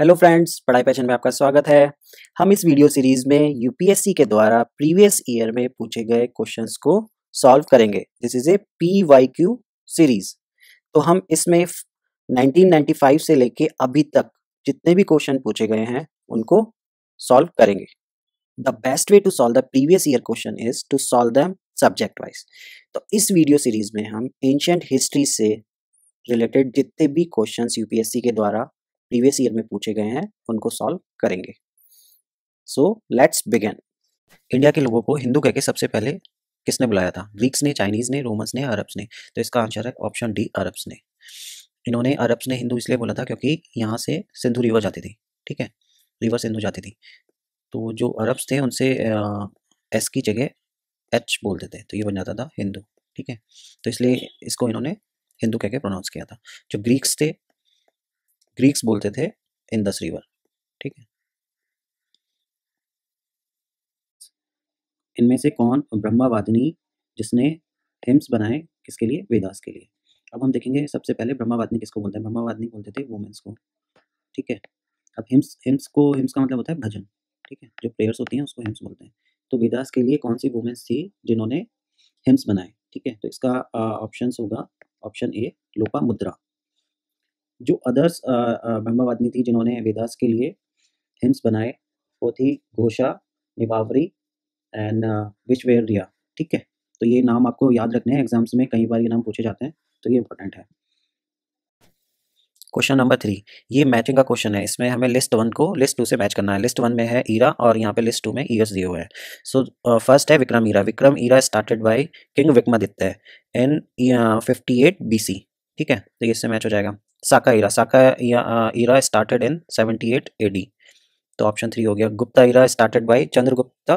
Hello friends, पढ़ाई passion में आपका स्वागत है। हम इस वीडियो सीरीज में यूपीएससी के द्वारा प्रीवियस ईयर में पूछे गए क्वेश्चंस को सॉल्व करेंगे। This is a PYQ series. तो हम इसमें 1995 से लेके अभी तक जितने भी क्वेश्चन पूछे गए हैं उनको सॉल्व करेंगे। The best way to solve the previous year question is to solve them subject wise. तो इस वीडियो सीरीज में हम एंशिएंट हिस्ट्री से रिलेटेड जितने भी क्वेश्चंस यूपीएससी के द्वारा प्रीवियस ईयर में पूछे गए हैं उनको सॉल्व करेंगे। So let's begin. इंडिया के लोगों को हिंदू कह के सबसे पहले किसने बुलाया था? ग्रीक्स ने, चाइनीज ने, रोमन्स ने, अरब्स ने। तो इसका आंसर है ऑप्शन डी, अरब्स ने। इन्होंने अरब्स ने हिंदू इसलिए बोला था क्योंकि यहाँ से सिंधु रिवर जाती थी। ठीक है, रिवर सिंधु जाती थी। तो जो अरब्स थे उनसे एस की जगह एच बोलते थे, तो ये बन जाता था हिंदू। ठीक है, तो इसलिए इसको इन्होंने हिंदू कह के प्रोनाउंस किया था। जो ग्रीक्स थे, ग्रीक्स बोलते थे इंदस रिवर। ठीक है, इनमें से कौन ब्रह्मवादिनी जिसने हिम्स बनाए किसके लिए? वेदास के लिए। अब हम देखेंगे सबसे पहले ब्रह्मवादिनी किसको बोलते हैं। ब्रह्मवादिनी बोलते थे वुमेन्स को। ठीक है, अब हिम्स हिम्स का मतलब होता है भजन। ठीक है, जो प्रेयर्स होती हैं उसको हिम्स बोलते हैं। तो वेदास के लिए कौन सी वुमेन्स थी जिन्होंने हिम्स बनाए? ठीक है, तो इसका ऑप्शन होगा ऑप्शन ए, लोपा मुद्रा। जो अदर्स ब्रह्मवादिनी थी जिन्होंने वेदास के लिए हिम्स बनाए वो थी घोषा, निवावरी एंड विश्वेरिया। ठीक है, तो ये नाम आपको याद रखने हैं, एग्जाम्स में कई बार ये नाम पूछे जाते हैं, तो ये इंपॉर्टेंट है। क्वेश्चन नंबर 3, ये मैचिंग का क्वेश्चन है। इसमें हमें लिस्ट 1 को लिस्ट 2 से मैच करना है। लिस्ट 1 में है ईरा और यहाँ पे लिस्ट 2 में ईयर्स दिए हुए हैं। सो फर्स्ट है Vikram era. Vikram era started by king Vikramaditya in 58 BC। ठीक है, तो ये इससे मैच हो जाएगा। Saka era, era started in 78 AD। तो ऑप्शन 3 हो गया। Gupta era started by Chandragupta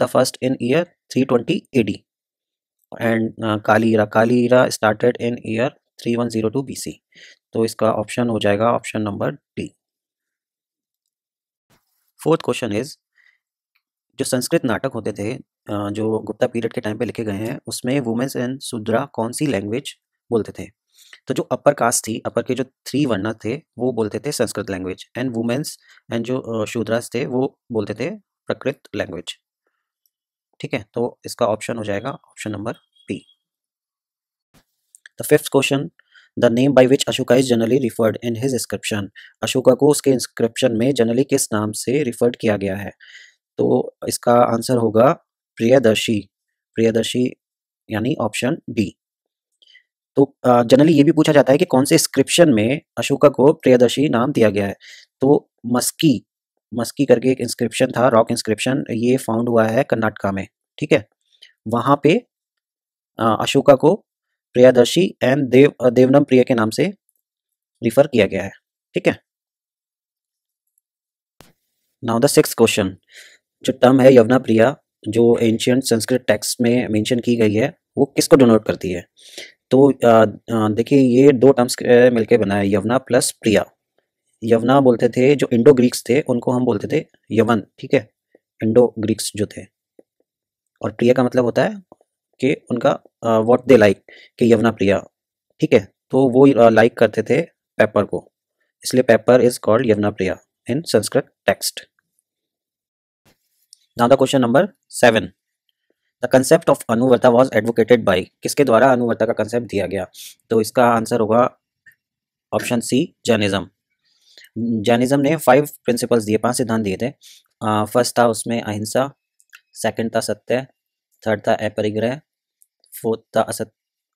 first in year 320 AD। And Kali era started in year 3102 BC। तो इसका ऑप्शन हो जाएगा option number D. Fourth question is, जो संस्कृत नाटक होते थे जो गुप्ता पीरियड के टाइम पे लिखे गए हैं, उसमें वुमेन्स एंड शूद्रा कौन सी लैंग्वेज बोलते थे? तो जो अपर कास्ट थी, अपर के जो 3 वर्ण थे वो बोलते थे Sanskrit language, and women's and जो शूद्रास थे वो बोलते थे प्राकृत लैंग्वेज। ठीक है, तो इसका ऑप्शन हो जाएगा option number B. The fifth question, the name by which Ashoka is generally referred in his inscription. Ashoka को उसके इंस्क्रिप्शन में जनरली किस नाम से रिफर्ड किया गया है? तो इसका आंसर होगा प्रियदर्शी। प्रियदर्शी यानी ऑप्शन बी। तो जनरली ये भी पूछा जाता है कि कौन से इंस्क्रिप्शन में अशोका को प्रियदर्शी नाम दिया गया है। तो मस्की मस्की करके एक इंस्क्रिप्शन था, रॉक इंस्क्रिप्शन, ये फाउंड हुआ है कर्नाटका में। ठीक है, वहां पे अशोका को प्रियदर्शी एंड देवनम प्रिय के नाम से रिफर किया गया है। ठीक है, नाउ द सिक्स्थ क्वेश्चन, जो टर्म है यवना प्रिया जो एंशियंट संस्कृत टेक्स्ट में मेंशन की गई है वो किसको डिनोट करती है? तो देखिए ये दो टर्म्स मिलके बना है, यवना प्लस प्रिया। यवना बोलते थे जो इंडो ग्रीक्स थे उनको हम बोलते थे यवन। ठीक है, इंडो ग्रीक्स जो थे। और प्रिया का मतलब होता है कि उनका व्हाट दे लाइक, कि यवना प्रिया। ठीक है, तो वो लाइक करते थे पेपर को, इसलिए paper is called Yavanapriya in Sanskrit text. Now the question number 7, the concept of Anuvarta was advocated by, किसके द्वारा अनुवर्ता का कंसेप्ट दिया गया? तो इसका आंसर होगा ऑप्शन सी, जैनिज्म। जैनिज्म ने 5 प्रिंसिपल्स दिए, 5 सिद्धांत दिए थे। फर्स्ट था उसमें अहिंसा, सेकंड था सत्य, थर्ड था अपरिग्रह, फोर्थ था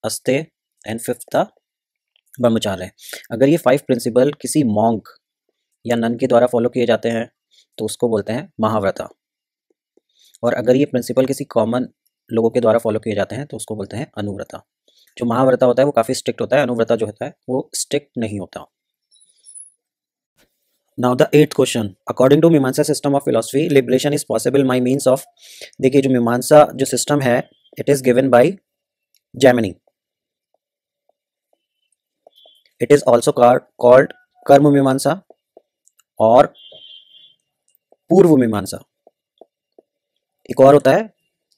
अस्तेय एंड फिफ्थ था ब्रह्मचार्य। अगर ये 5 प्रिंसिपल किसी मॉन्क या नन के द्वारा फॉलो किए जाते हैं तो उसको बोलते हैं महाव्रता, और अगर ये प्रिंसिपल किसी कॉमन लोगों के द्वारा फॉलो किए जाते हैं तो उसको बोलते हैं अनुव्रता। जो महाव्रता होता है वो काफ़ी स्ट्रिक्ट होता है, अनुव्रता जो होता है वो स्ट्रिक्ट नहीं होता। Now the 8th question, according to Mimamsa system of philosophy liberation is possible by means of. देखिए जो मीमांसा जो सिस्टम है it is given by Jaimini. It is also called Karma Mimamsa और पूर्व मीमांसा। एक और होता है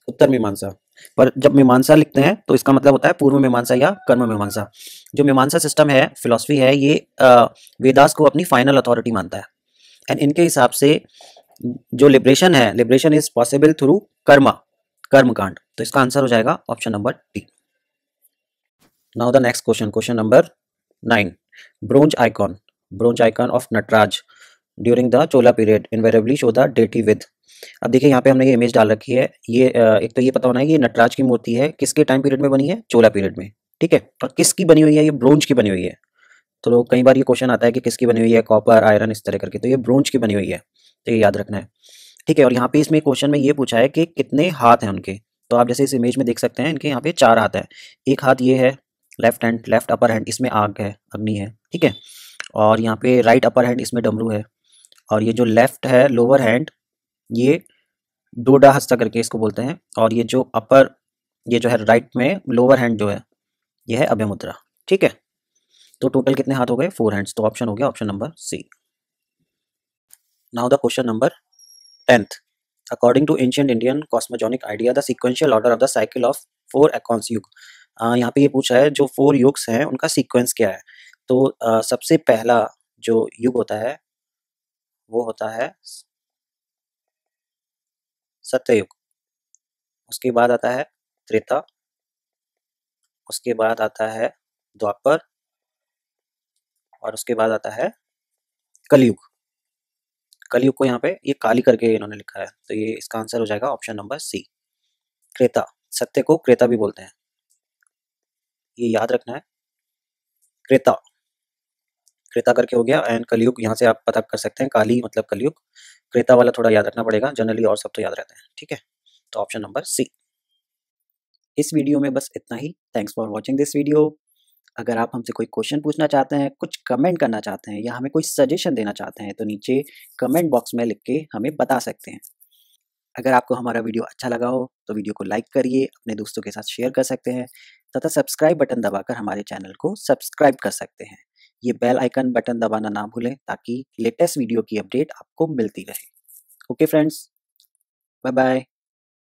उत्तर मीमांसा। पर जब मीमांसा लिखते हैं तो इसका मतलब होता है पूर्व मीमांसा या कर्म मीमांसा। जो मीमांसा सिस्टम है, फिलॉसफी है, ये वेदास को अपनी फाइनल अथॉरिटी मानता है। एंड इनके हिसाब से जो लिबरेशन है, लिबरेशन इज पॉसिबल थ्रू कर्म, कर्म कांड। तो इसका आंसर हो जाएगा option number D. Now the next question, question number 9। Bronze icon, bronze icon of Nataraja during the Chola period invariably show the deity with. अब देखिए यहाँ पे हमने ये इमेज डाल रखी है। ये एक तो ये पता होना है कि ये नटराज की मूर्ति है, किसके टाइम पीरियड में बनी है, चोला पीरियड में, ठीक है। और किसकी बनी हुई है, ये ब्रोंज की बनी हुई है। तो कई बार ये क्वेश्चन आता है कि किसकी बनी हुई है, कॉपर, आयरन, इस तरह करके, तो ये ब्रोंज की बनी हुई है, तो ये याद रखना है, ठीक है। और यहाँ पे इसमें क्वेश्चन में ये पूछा है कि कितने हाथ हैं उनके। तो आप जैसे इस इमेज में देख सकते हैं, इनके यहाँ पे 4 हाथ हैं। एक हाथ ये है left hand, left upper hand, इसमें आग है, अग्नि है, ठीक है। और यहाँ पे राइट अपर हैंड, इसमें डमरू है। और ये जो लेफ्ट है लोअर हैंड, ये डोडा हस्ता करके इसको बोलते हैं। और ये जो अपर, ये जो है राइट में लोअर हैंड जो है, ये है अभय मुद्रा, ठीक है। तो टोटल कितने हाथ हो गए, 4 हैंड्स। तो ऑप्शन हो गया option number C. Now the question number 10th। According to ancient Indian cosmogonic idea the sequential order of the cycle of 4 aeons yuga. यहाँ पे ये पूछा है जो 4 युग्स हैं उनका सीक्वेंस क्या है। तो सबसे पहला जो युग होता है वो होता है सत्ययुग। उसके बाद आता है त्रेता। उसके बाद आता है द्वापर। और उसके बाद आता है कलयुग। कलयुग को यहाँ पे ये काली करके इन्होंने लिखा है, तो ये इसका आंसर हो जाएगा ऑप्शन नंबर सी, क्रेता। सत्य को क्रेता भी बोलते हैं, ये याद रखना है, क्रेता, क्रेता करके हो गया। एंड कलयुग यहाँ से आप पता कर सकते हैं, काली मतलब कलयुग, क्रेता वाला थोड़ा याद रखना पड़ेगा, जनरली और सब तो याद रहते हैं, ठीक है। तो ऑप्शन नंबर सी। इस वीडियो में बस इतना ही। Thanks for watching this video. अगर आप हमसे कोई क्वेश्चन पूछना चाहते हैं, कुछ कमेंट करना चाहते हैं या हमें कोई सजेशन देना चाहते हैं, तो नीचे कमेंट बॉक्स में लिख के हमें बता सकते हैं। अगर आपको हमारा वीडियो अच्छा लगा हो तो वीडियो को लाइक करिए, अपने दोस्तों के साथ शेयर कर सकते हैं तथा सब्सक्राइब बटन दबाकर हमारे चैनल को सब्सक्राइब कर सकते हैं। ये बेल आइकन बटन दबाना ना भूलें ताकि लेटेस्ट वीडियो की अपडेट आपको मिलती रहे। Okay friends, bye bye.